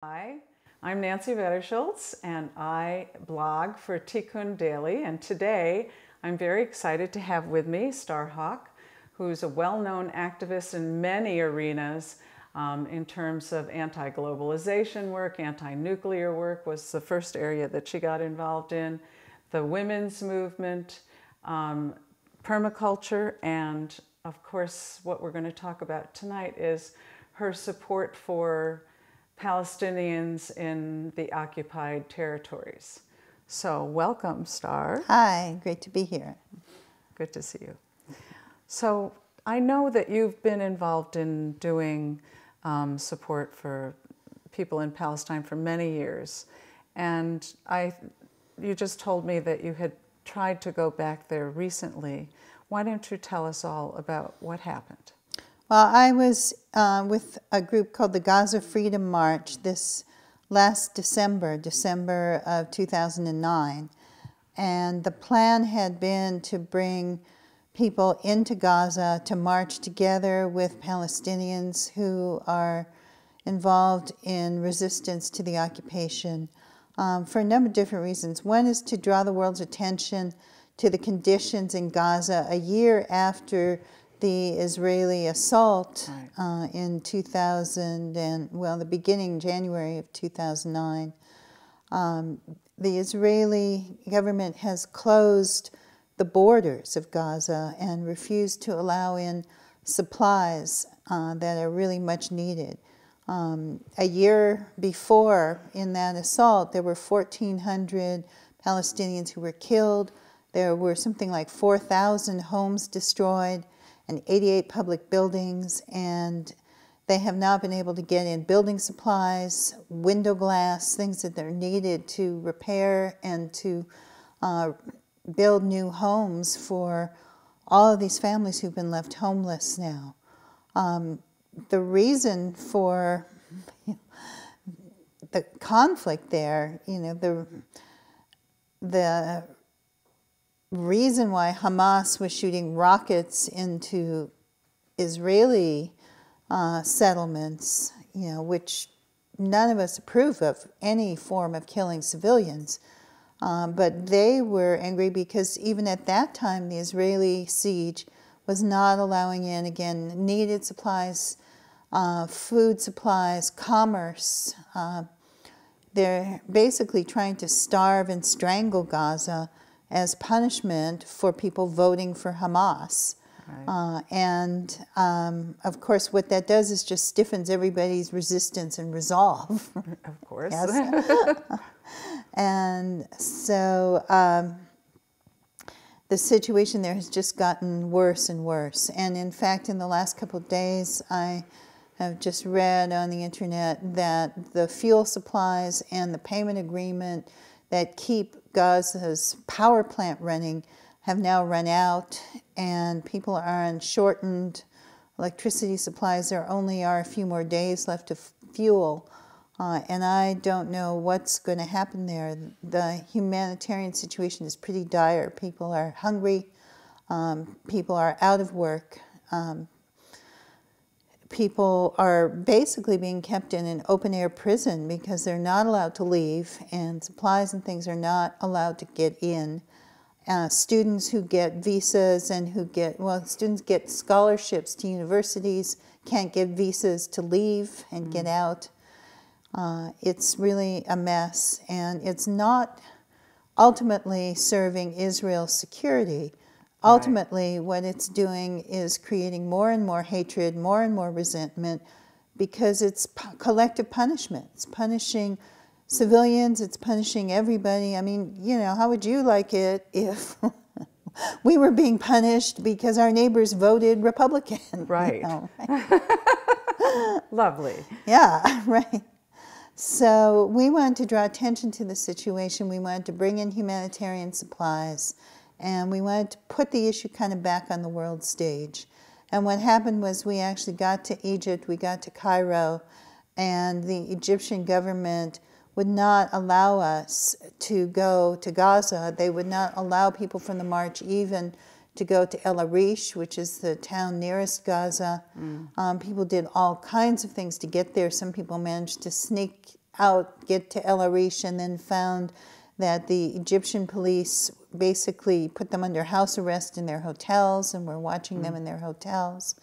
Hi, I'm Nancy Vedder Shults and I blog for Tikkun Daily, and today I'm very excited to have with me Starhawk, who's a well-known activist in many arenas in terms of anti-globalization work. Anti-nuclear work was the first area that she got involved in, the women's movement, permaculture, and of course what we're going to talk about tonight is her support for Palestinians in the occupied territories. So welcome, Star. Hi, great to be here. Good to see you. So I know that you've been involved in doing support for people in Palestine for many years. And you just told me that you had tried to go back there recently. Why don't you tell us all about what happened? Well, I was with a group called the Gaza Freedom March this last December of 2009. And the plan had been to bring people into Gaza to march together with Palestinians who are involved in resistance to the occupation for a number of different reasons. One is to draw the world's attention to the conditions in Gaza a year after the Israeli assault in 2000 and, well, the beginning, January of 2009. The Israeli government has closed the borders of Gaza and refused to allow in supplies that are really much needed. A year before, in that assault, there were 1,400 Palestinians who were killed. There were something like 4,000 homes destroyed and 88 public buildings, and they have not been able to get in building supplies, window glass, things that are needed to repair and to build new homes for all of these families who've been left homeless now. The reason for the conflict there, the reason why Hamas was shooting rockets into Israeli settlements, which none of us approve of any form of killing civilians, but they were angry because even at that time the Israeli siege was not allowing in, again, needed supplies, food supplies, commerce. They're basically trying to starve and strangle Gaza as punishment for people voting for Hamas. Right. Of course, what that does is just stiffens everybody's resistance and resolve. Of course. Yes. And so the situation there has just gotten worse and worse. And in fact, in the last couple of days, I have just read on the internet that the fuel supplies and the payment agreement that keep Gaza's power plant running have now run out, and people are on shortened electricity supplies. There only are a few more days left of fuel, and I don't know what's going to happen there. The humanitarian situation is pretty dire. People are hungry. People are out of work. People are basically being kept in an open-air prison because they're not allowed to leave, and supplies and things are not allowed to get in. Students who get visas and students get scholarships to universities can't get visas to leave and get out. It's really a mess, and it's not ultimately serving Israel's security. Ultimately, what it's doing is creating more and more hatred, more and more resentment, because it's collective punishment. It's punishing civilians, it's punishing everybody. I mean, how would you like it if we were being punished because our neighbors voted Republican? Right. Right? Lovely. Yeah, right. So we wanted to draw attention to the situation. We wanted to bring in humanitarian supplies. And we wanted to put the issue kind of back on the world stage. And what happened was we actually got to Egypt, we got to Cairo, and the Egyptian government would not allow us to go to Gaza. They would not allow people from the march even to go to El Arish, which is the town nearest Gaza. People did all kinds of things to get there. Some people managed to sneak out, get to El Arish, and then found that the Egyptian police basically put them under house arrest in their hotels and were watching them in their hotels.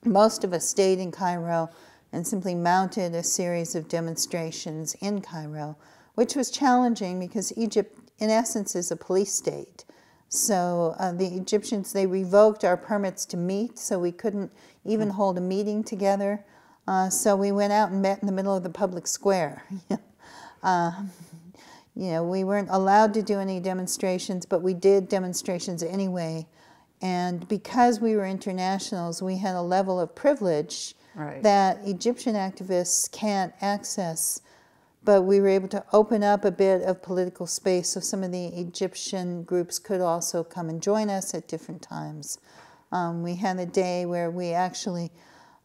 Most of us stayed in Cairo and simply mounted a series of demonstrations in Cairo, which was challenging because Egypt, in essence, is a police state. So the Egyptians, they revoked our permits to meet, so we couldn't even hold a meeting together. So we went out and met in the middle of the public square. You know, we weren't allowed to do any demonstrations, but we did demonstrations anyway. And because we were internationals, we had a level of privilege that Egyptian activists can't access. But we were able to open up a bit of political space so some of the Egyptian groups could also come and join us at different times. We had a day where we actually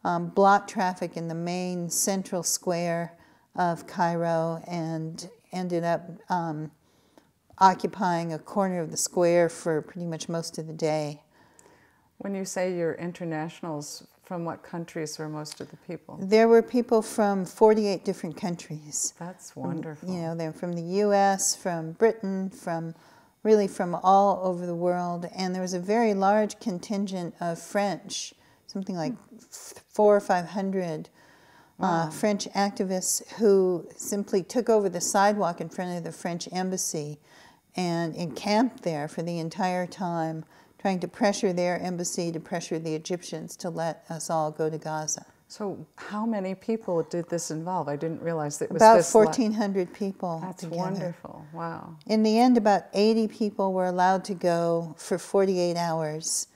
blocked traffic in the main central square of Cairo and ended up occupying a corner of the square for pretty much most of the day. When you say you're internationals, from what countries were most of the people? There were people from 48 different countries. That's wonderful. You know, they're from the U.S., from Britain, really from all over the world. And there was a very large contingent of French, something like 400 or 500 French activists who simply took over the sidewalk in front of the French embassy and encamped there for the entire time, trying to pressure their embassy to pressure the Egyptians to let us all go to Gaza. So how many people did this involve? I didn't realize that it was about this 1,400 people. That's together. Wonderful. Wow. In the end, about 80 people were allowed to go for 48 hours,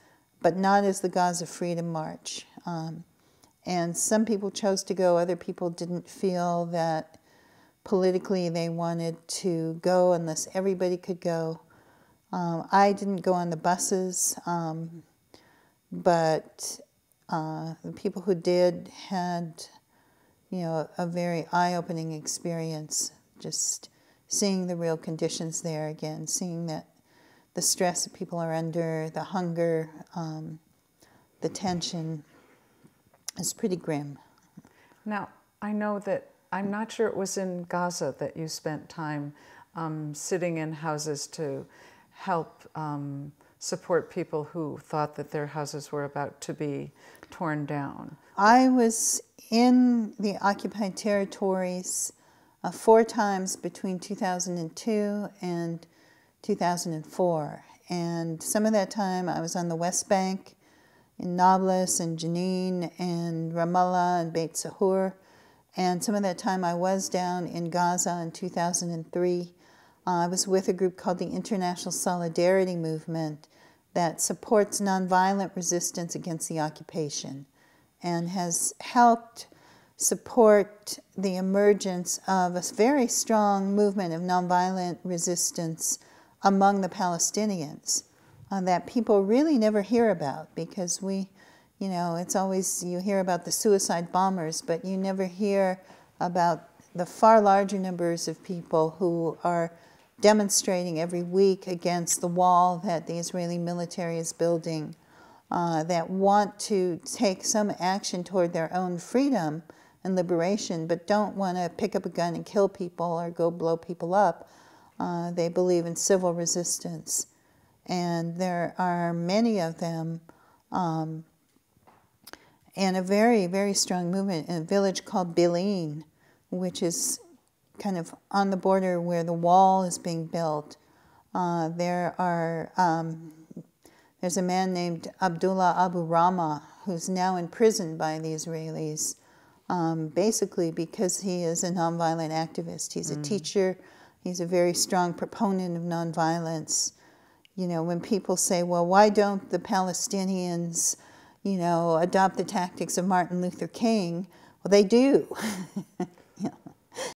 but not as the Gaza Freedom March. And some people chose to go, other people didn't feel that politically they wanted to go unless everybody could go. I didn't go on the buses, but the people who did had, you know, a very eye-opening experience, just seeing the real conditions there again, seeing that the stress that people are under, the hunger, the tension is pretty grim. Now, I know that, I'm not sure it was in Gaza that you spent time sitting in houses to help support people who thought that their houses were about to be torn down. I was in the occupied territories 4 times between 2002 and 2004. And some of that time I was on the West Bank, in Nablus and Jenin and Ramallah and Beit Sahur. And some of that time I was down in Gaza in 2003. I was with a group called the International Solidarity Movement that supports nonviolent resistance against the occupation and has helped support the emergence of a very strong movement of nonviolent resistance among the Palestinians that people really never hear about because we, you know, it's always, you hear about the suicide bombers, but you never hear about the far larger numbers of people who are demonstrating every week against the wall that the Israeli military is building, that want to take some action toward their own freedom and liberation, but don't want to pick up a gun and kill people or go blow people up. They believe in civil resistance. And there are many of them, and a very, very strong movement in a village called Bil'in, which is kind of on the border where the wall is being built. There's a man named Abdullah Abu Rama who's now in prison by the Israelis, basically because he is a nonviolent activist. He's a teacher. He's a very strong proponent of nonviolence. You know, when people say, well, why don't the Palestinians, you know, adopt the tactics of Martin Luther King? Well, they do.